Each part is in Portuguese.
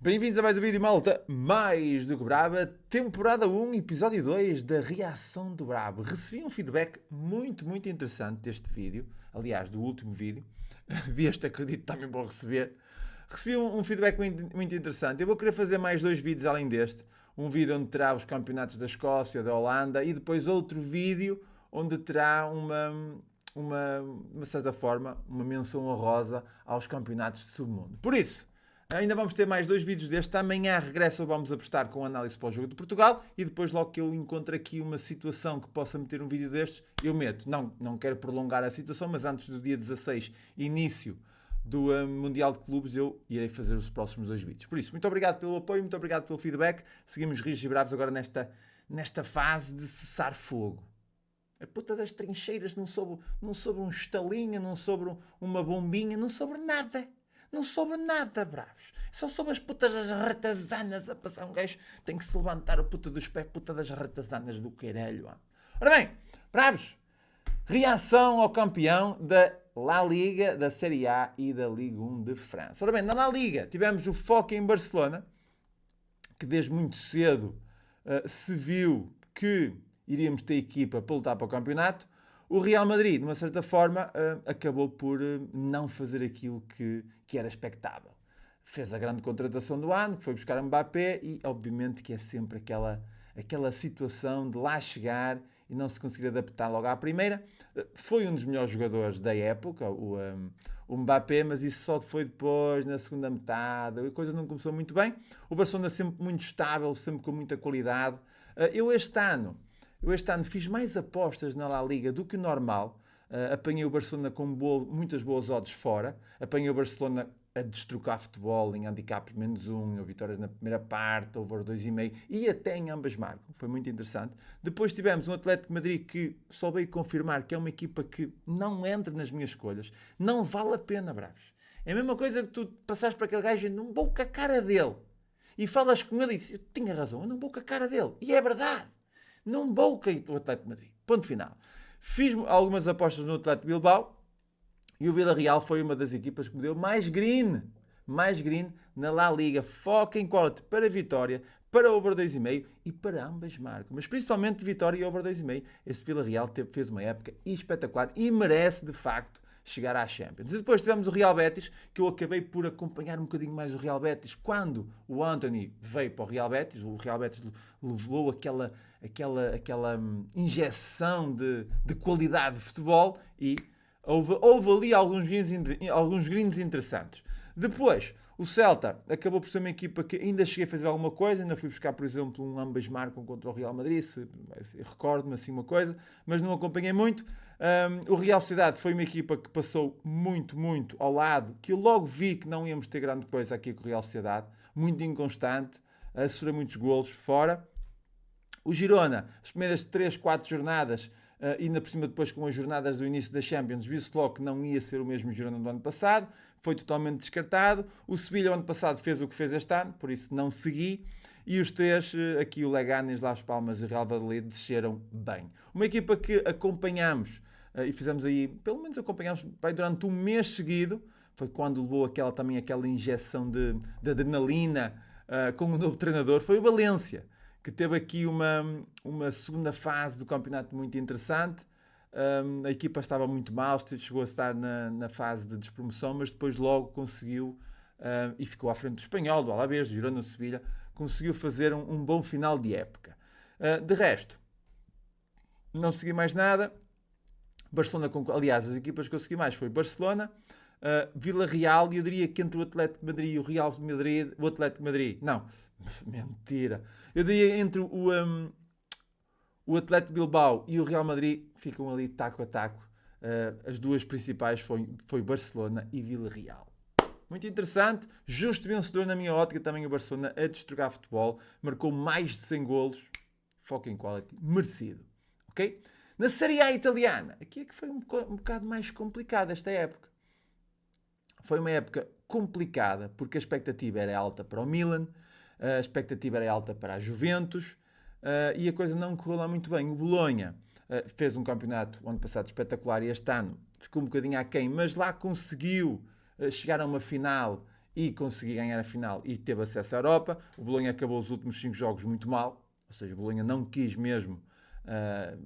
Bem-vindos a mais um vídeo, malta, mais do que Braba, temporada 1, episódio 2 da reação do Brabo. Recebi um feedback muito interessante deste vídeo, aliás, do último vídeo, deste acredito também vou receber. Recebi um feedback muito interessante. Eu vou querer fazer mais dois vídeos além deste, um vídeo onde terá os campeonatos da Escócia, da Holanda e depois outro vídeo onde terá uma certa forma, uma menção honrosa aos campeonatos de submundo. Por isso, ainda vamos ter mais dois vídeos deste. Amanhã regresso, vamos apostar com análise para o jogo de Portugal e depois logo que eu encontro aqui uma situação que possa meter um vídeo destes, eu meto. Não quero prolongar a situação, mas antes do dia 16, início do Mundial de Clubes, eu irei fazer os próximos dois vídeos. Por isso, muito obrigado pelo apoio, muito obrigado pelo feedback. Seguimos rijos e bravos agora nesta fase de cessar fogo. A puta das trincheiras não sobre um estalinho, não sobre uma bombinha, não sobre nada. Não soube nada, bravos. Só soube as putas das ratazanas a passar um gajo. Tem que se levantar a puta dos pés, puta das ratazanas do caralho. Ora bem, bravos. Reação ao campeão da La Liga, da Série A e da Liga 1 de França. Ora bem, na La Liga tivemos o foco em Barcelona, que desde muito cedo se viu que iríamos ter equipa para lutar para o campeonato. O Real Madrid, de uma certa forma, acabou por não fazer aquilo que era expectável. Fez a grande contratação do ano, que foi buscar Mbappé, e obviamente que é sempre aquela situação de lá chegar e não se conseguir adaptar logo à primeira. Foi um dos melhores jogadores da época, o Mbappé, mas isso só foi depois, na segunda metade, a coisa não começou muito bem. O Barcelona sempre muito estável, sempre com muita qualidade. Eu este ano fiz mais apostas na La Liga do que o normal. Apanhei o Barcelona com muitas boas odds fora. Apanhei o Barcelona a destrocar futebol em handicap -1, vitórias na primeira parte, over 2,5 e até em ambas marcam. Foi muito interessante. Depois tivemos um Atlético de Madrid que só veio confirmar que é uma equipa que não entra nas minhas escolhas. Não vale a pena, bravos. É a mesma coisa que tu passares para aquele gajo e não vou com a cara dele. E falas com ele e dizes, tinha razão, eu não vou com a cara dele. E é verdade. Não vou cair o Atlético de Madrid. Ponto final. Fiz algumas apostas no Atlético de Bilbao e o Villarreal foi uma das equipas que me deu mais green na La Liga. Foca em quality para vitória, para over 2,5 e para ambas marcas. Mas principalmente vitória e over 2,5. Este Villarreal fez uma época espetacular e merece, de facto, chegar à Champions. E depois tivemos o Real Betis, que eu acabei por acompanhar um bocadinho mais o Real Betis quando o Anthony veio para o Real Betis. O Real Betis levou aquela injeção de qualidade de futebol e houve ali alguns greens interessantes. Depois, o Celta acabou por ser uma equipa que ainda cheguei a fazer alguma coisa, ainda fui buscar, por exemplo, um ambas marcam contra o Real Madrid, recordo-me assim uma coisa, mas não acompanhei muito. O Real Sociedade foi uma equipa que passou muito ao lado, que eu logo vi que não íamos ter grande coisa aqui com o Real Sociedade, muito inconstante, a sofrer muitos golos fora. O Girona, as primeiras 3-4 jornadas, ainda por cima depois com as jornadas do início da Champions, viu-se logo que não ia ser o mesmo Girona do ano passado, foi totalmente descartado. O Sevilha, o ano passado, fez o que fez este ano, por isso não segui. E os três, aqui o Leganés, Las Palmas e o Real Valladolid, desceram bem. Uma equipa que acompanhamos, e fizemos aí, pelo menos acompanhamos durante um mês seguido, foi quando levou aquela injeção de adrenalina com o novo treinador, foi o Valência, que teve aqui uma segunda fase do campeonato muito interessante. A equipa estava muito mal, chegou a estar na fase de despromoção, mas depois logo conseguiu, e ficou à frente do Espanhol, do Alavés, do Girona, do Sevilha, conseguiu fazer um bom final de época. De resto, não segui mais nada. Barcelona, aliás, as equipas que eu segui mais foi Barcelona, Villarreal, e eu diria que entre o Atlético de Madrid e o Real de Madrid, o Atlético de Madrid, não, mentira, eu diria entre o Atlético de Bilbao e o Real Madrid, ficam ali taco a taco. As duas principais foi Barcelona e Villarreal. Muito interessante, justo vencedor na minha ótica, também o Barcelona a destrugar futebol, marcou mais de 100 golos, foco em quality, merecido, ok? Na Série A italiana, aqui é que foi um bocado mais complicado esta época. Foi uma época complicada, porque a expectativa era alta para o Milan, a expectativa era alta para a Juventus, e a coisa não correu lá muito bem. O Bolonha fez um campeonato o ano passado espetacular e este ano ficou um bocadinho aquém, mas lá conseguiu chegar a uma final e conseguir ganhar a final e teve acesso à Europa. O Bolonha acabou os últimos 5 jogos muito mal, ou seja, o Bolonha não quis mesmo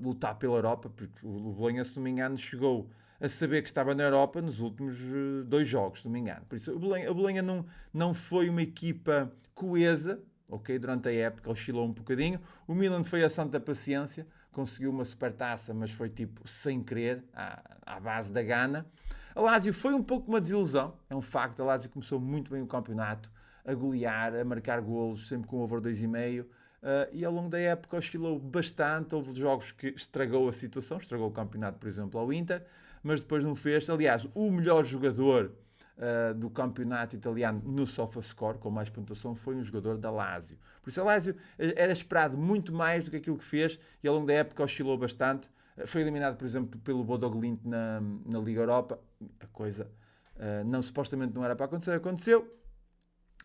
lutar pela Europa, porque o Bolonha, se não me engano, chegou a saber que estava na Europa nos últimos 2 jogos, se não me engano. Por isso, o Bolonha não foi uma equipa coesa, ok? Durante a época oscilou um bocadinho. O Milan foi a santa paciência, conseguiu uma supertaça, mas foi tipo sem querer, à base da gana. A Lazio foi um pouco uma desilusão, é um facto. A Lazio começou muito bem o campeonato, a golear, a marcar golos, sempre com over 2,5. E ao longo da época oscilou bastante. Houve jogos que estragou a situação, estragou o campeonato, por exemplo, ao Inter, mas depois não fez. Aliás, o melhor jogador do campeonato italiano no SofaScore, com mais pontuação, foi um jogador da Lazio. Por isso a Lazio era esperado muito mais do que aquilo que fez, e ao longo da época oscilou bastante. Foi eliminado, por exemplo, pelo Bodo Glimt na Liga Europa. A coisa supostamente não era para acontecer, aconteceu.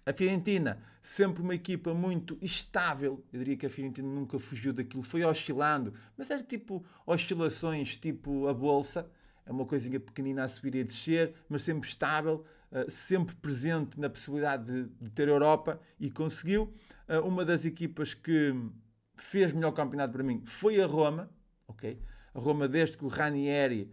A Fiorentina, sempre uma equipa muito estável. Eu diria que a Fiorentina nunca fugiu daquilo, foi oscilando, mas era tipo oscilações, tipo a bolsa. É uma coisinha pequenina a subir e a descer, mas sempre estável, sempre presente na possibilidade de ter Europa, e conseguiu. Uma das equipas que fez melhor campeonato para mim foi a Roma, ok? A Roma, desde que o Ranieri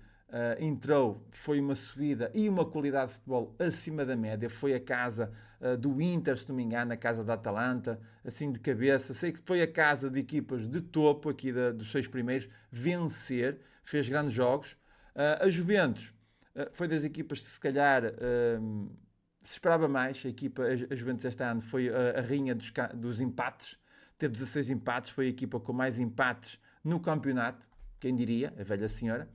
entrou, foi uma subida e uma qualidade de futebol acima da média. Foi a casa do Inter, se não me engano, a casa da Atalanta, assim de cabeça. Sei que foi a casa de equipas de topo, aqui dos 6 primeiros, vencer, fez grandes jogos. A Juventus foi das equipas que se calhar se esperava mais. A Juventus este ano foi a rainha dos empates, teve 16 empates, foi a equipa com mais empates no campeonato, quem diria, a velha senhora.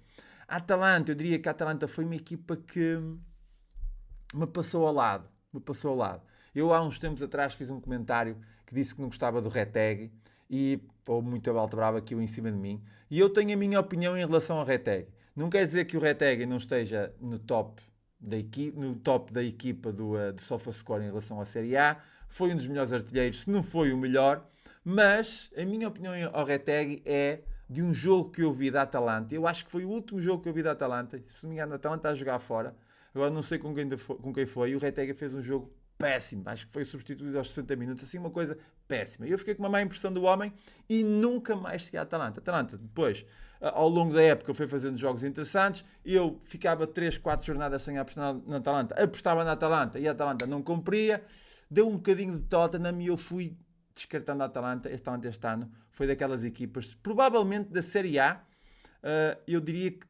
A Atalanta, eu diria que a Atalanta foi uma equipa que me passou ao lado. Eu há uns tempos atrás fiz um comentário que disse que não gostava do Retegui, e houve muita balta brava aqui em cima de mim, e eu tenho a minha opinião em relação ao Retegui. Não quer dizer que o Retegui não esteja no top da equipa do SofaScore em relação à Série A. Foi um dos melhores artilheiros, se não foi o melhor, mas a minha opinião ao Retegui é de um jogo que eu vi da Atalanta. Eu acho que foi o último jogo que eu vi da Atalanta. Se não me engano, a Atalanta está a jogar fora. Agora não sei com quem foi. E o Retegui fez um jogo péssimo. Acho que foi substituído aos 60 minutos. Assim, uma coisa péssima. Eu fiquei com uma má impressão do homem e nunca mais segui a Atalanta. A Atalanta, depois, ao longo da época, foi fazendo jogos interessantes. Eu ficava 3, 4 jornadas sem apostar na Atalanta. Apostava na Atalanta e a Atalanta não cumpria. Deu um bocadinho de Tottenham e eu fui descartando a Atalanta. Este ano foi daquelas equipas, provavelmente da Série A. Eu diria que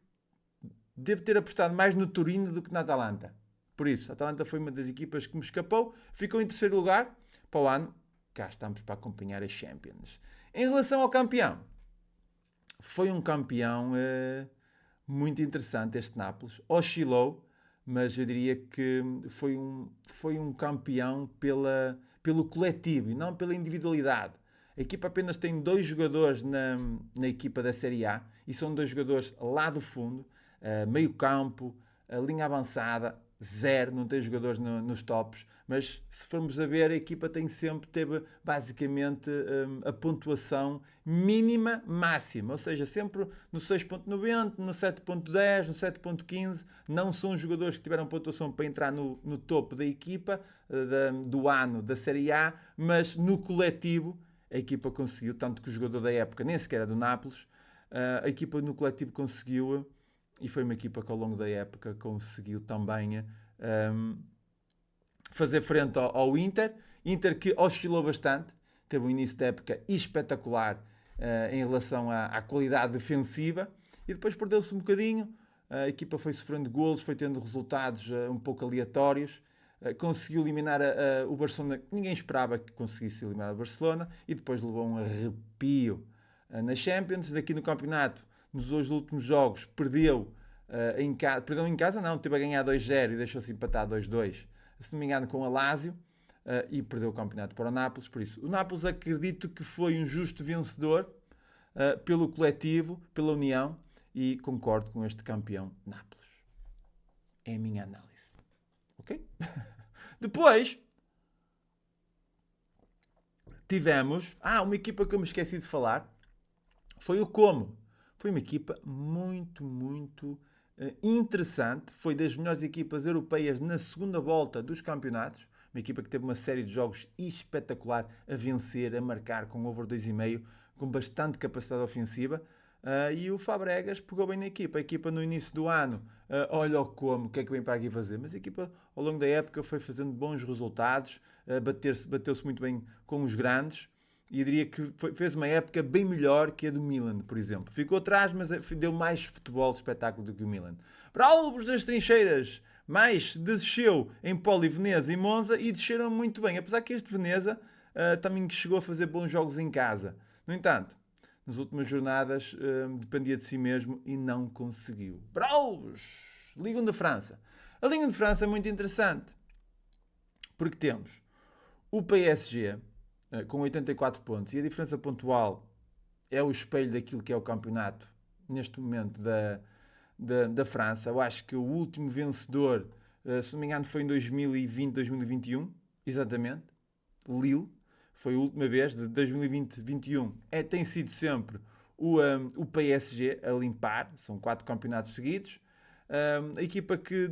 devo ter apostado mais no Torino do que na Atalanta. Por isso, a Atalanta foi uma das equipas que me escapou. Ficou em terceiro lugar. Para o ano, cá estamos para acompanhar as Champions. Em relação ao campeão, foi um campeão muito interessante este Nápoles. Oscilou, mas eu diria que foi um campeão pelo coletivo e não pela individualidade. A equipa apenas tem 2 jogadores na equipa da Série A, e são 2 jogadores lá do fundo, meio campo, linha avançada, 0, não tem jogadores nos tops, mas se formos a ver, a equipa teve basicamente a pontuação mínima máxima, ou seja, sempre no 6.90, no 7.10, no 7.15. Não são jogadores que tiveram pontuação para entrar no topo da equipa do ano da Série A, mas no coletivo a equipa conseguiu, tanto que o jogador da época nem sequer era do Nápoles. A equipa no coletivo conseguiu, e foi uma equipa que ao longo da época conseguiu também fazer frente ao Inter que oscilou bastante, teve um início da época espetacular em relação à qualidade defensiva, e depois perdeu-se um bocadinho. A equipa foi sofrendo golos, foi tendo resultados um pouco aleatórios, conseguiu eliminar o Barcelona, que ninguém esperava que conseguisse eliminar o Barcelona, e depois levou um arrepio na Champions. Daqui no campeonato, nos 2 últimos jogos, perdeu em casa, não, teve a ganhar 2-0 e deixou-se empatar 2-2, se não me engano, com a Lazio, e perdeu o campeonato para o Nápoles. Por isso, o Nápoles acredito que foi um justo vencedor pelo coletivo, pela união, e concordo com este campeão Nápoles. É a minha análise. Ok? Depois tivemos uma equipa que eu me esqueci de falar, foi o Como. Foi uma equipa muito, muito interessante. Foi das melhores equipas europeias na segunda volta dos campeonatos. Uma equipa que teve uma série de jogos espetacular a vencer, a marcar com over 2,5, com bastante capacidade ofensiva. E o Fabregas pegou bem na equipa. A equipa no início do ano, olha como, o que é que vem para aqui fazer? Mas a equipa ao longo da época foi fazendo bons resultados, bateu-se muito bem com os grandes. E eu diria que fez uma época bem melhor que a do Milan, por exemplo. Ficou atrás, mas deu mais futebol de espetáculo do que o Milan. Para Albos das Trincheiras, mais desceu em Poli, Veneza e Monza e desceram muito bem. Apesar que este Veneza também chegou a fazer bons jogos em casa. No entanto, nas últimas jornadas dependia de si mesmo e não conseguiu. Bravos! Liga 1 de França. A Liga 1 de França é muito interessante. Porque temos o PSG com 84 pontos e a diferença pontual é o espelho daquilo que é o campeonato neste momento da França. Eu acho que o último vencedor, se não me engano, foi em 2020, 2021, exatamente. Lille. Foi a última vez, de 2020-21, tem sido sempre o PSG a limpar, são 4 campeonatos seguidos. A equipa que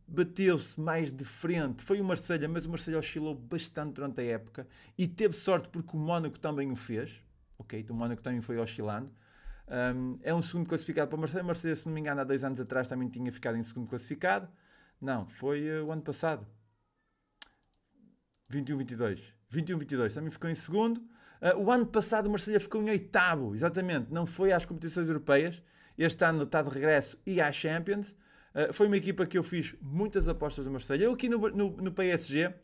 bateu-se mais de frente foi o Marselha, mas o Marselha oscilou bastante durante a época e teve sorte porque o Mónaco também o fez. Ok, então o Mónaco também foi oscilando. É um segundo classificado para o Marselha. O Marselha, se não me engano, há 2 anos atrás também tinha ficado em segundo classificado. Não, foi o ano passado. 21-22. 21-22 também ficou em segundo. O ano passado o Marselha ficou em oitavo, exatamente. Não foi às competições europeias. Este ano está de regresso e à Champions. Foi uma equipa que eu fiz muitas apostas do Marselha. Eu aqui no PSG,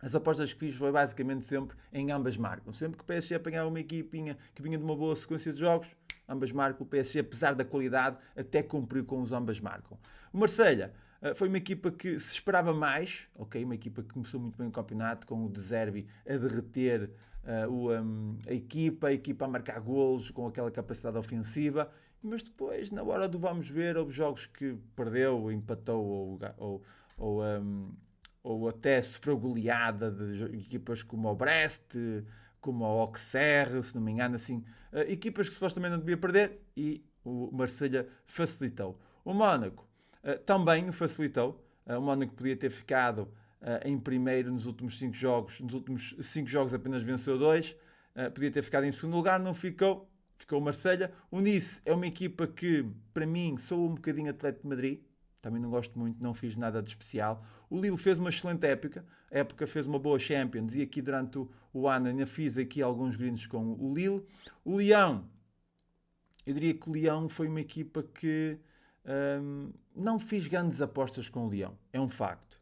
as apostas que fiz foi basicamente sempre em ambas marcam. Sempre que o PSG apanhava uma equipinha que vinha de uma boa sequência de jogos, ambas marcam. O PSG, apesar da qualidade, até cumpriu com os ambas marcam. O Marselha foi uma equipa que se esperava mais, ok? Uma equipa que começou muito bem o campeonato, com o De Zerbi a derreter a equipa a marcar golos, com aquela capacidade ofensiva, mas depois, na hora do vamos ver, houve jogos que perdeu, empatou ou até sofreu goleada de equipas como o Brest, como o Auxerre, se não me engano, assim, equipas que supostamente não devia perder e o Marselha facilitou. O Mónaco também o facilitou. O Mónaco podia ter ficado em primeiro nos últimos 5 jogos. Nos últimos 5 jogos apenas venceu 2. Podia ter ficado em segundo lugar, não ficou. Ficou o Marselha. O Nice é uma equipa que, para mim, sou um bocadinho Atlético de Madrid. Também não gosto muito, não fiz nada de especial. O Lille fez uma excelente época fez uma boa Champions e aqui durante o ano ainda fiz aqui alguns grindos com o Lille. O Lyon, eu diria que o Lyon foi uma equipa que não fiz grandes apostas com o Lyon, é um facto.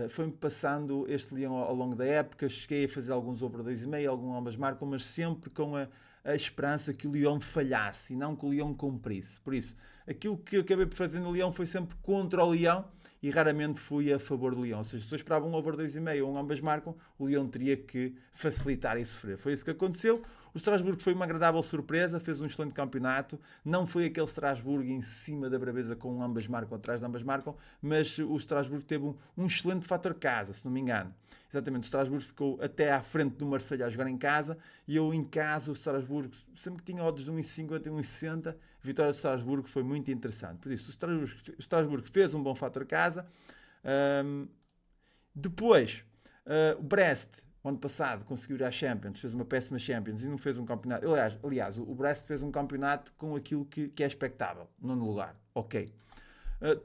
Foi-me passando este Lyon ao longo da época, cheguei a fazer alguns over 2,5, alguns ambas marcam, mas sempre com a esperança que o Lyon falhasse e não que o Lyon cumprisse. Por isso, aquilo que eu acabei por fazer no Lyon foi sempre contra o Lyon e raramente fui a favor do Lyon. Ou seja, se eu esperava um over 2,5 ou um ambas marcam, o Lyon teria que facilitar e sofrer. Foi isso que aconteceu. O Strasbourg foi uma agradável surpresa, fez um excelente campeonato. Não foi aquele Strasbourg em cima da braveza com ambas marcam, atrás de ambas marcam, mas o Strasbourg teve um excelente fator casa, se não me engano. Exatamente, o Strasbourg ficou até à frente do Marselha a jogar em casa e eu em casa, o Strasbourg, sempre que tinha odds de 1,50 e 1,60, a vitória do Strasbourg foi muito interessante. Por isso, o Strasbourg fez um bom fator casa. Depois, o Brest, o ano passado, conseguiu ir à Champions, fez uma péssima Champions e não fez um campeonato. Aliás, o Brest fez um campeonato com aquilo que é expectável, nono lugar. Ok.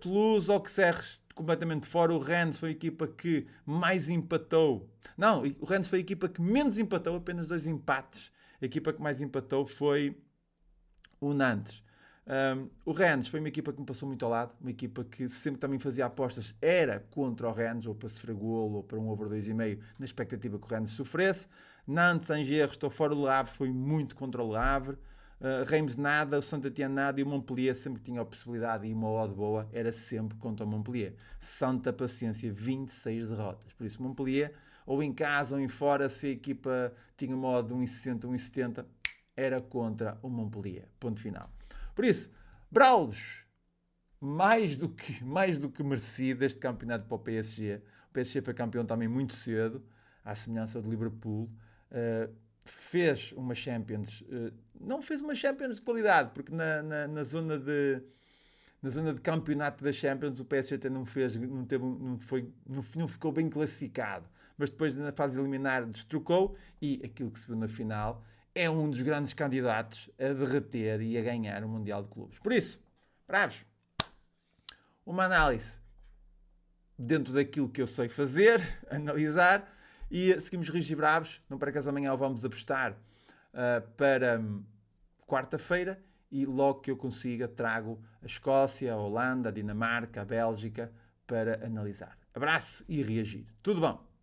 Toulouse, Auxerre, completamente fora. O Rennes foi a equipa que mais empatou. Não, o Rennes foi a equipa que menos empatou, apenas 2 empates. A equipa que mais empatou foi o Nantes. O Rennes foi uma equipa que me passou muito ao lado, uma equipa que sempre também fazia apostas, era contra o Rennes, ou para sofrer golo, ou para um over 2,5, na expectativa que o Rennes sofresse. Nantes, Angers, estou fora do Havre, foi muito contra o Havre. Reims nada, o Saint-Étienne nada e o Montpellier sempre que tinha a possibilidade e uma odd boa, era sempre contra o Montpellier. Santa paciência, 26 derrotas. Por isso, Montpellier, ou em casa ou em fora, se a equipa tinha uma odd de 1,60, 1,70, era contra o Montpellier. Ponto final. Por isso, Braulos, mais do que merecido este campeonato para o PSG. O PSG foi campeão também muito cedo, à semelhança do Liverpool. Fez uma Champions, não fez uma Champions de qualidade, porque na zona na zona de campeonato da Champions, o PSG até não ficou bem classificado. Mas depois na fase eliminar destrocou e aquilo que se viu na final é um dos grandes candidatos a derreter e a ganhar o Mundial de Clubes. Por isso, bravos, uma análise dentro daquilo que eu sei fazer, analisar, e seguimos rijos e bravos. Não percas, amanhã vamos apostar para quarta-feira e logo que eu consiga trago a Escócia, a Holanda, a Dinamarca, a Bélgica para analisar. Abraço e reagir. Tudo bom?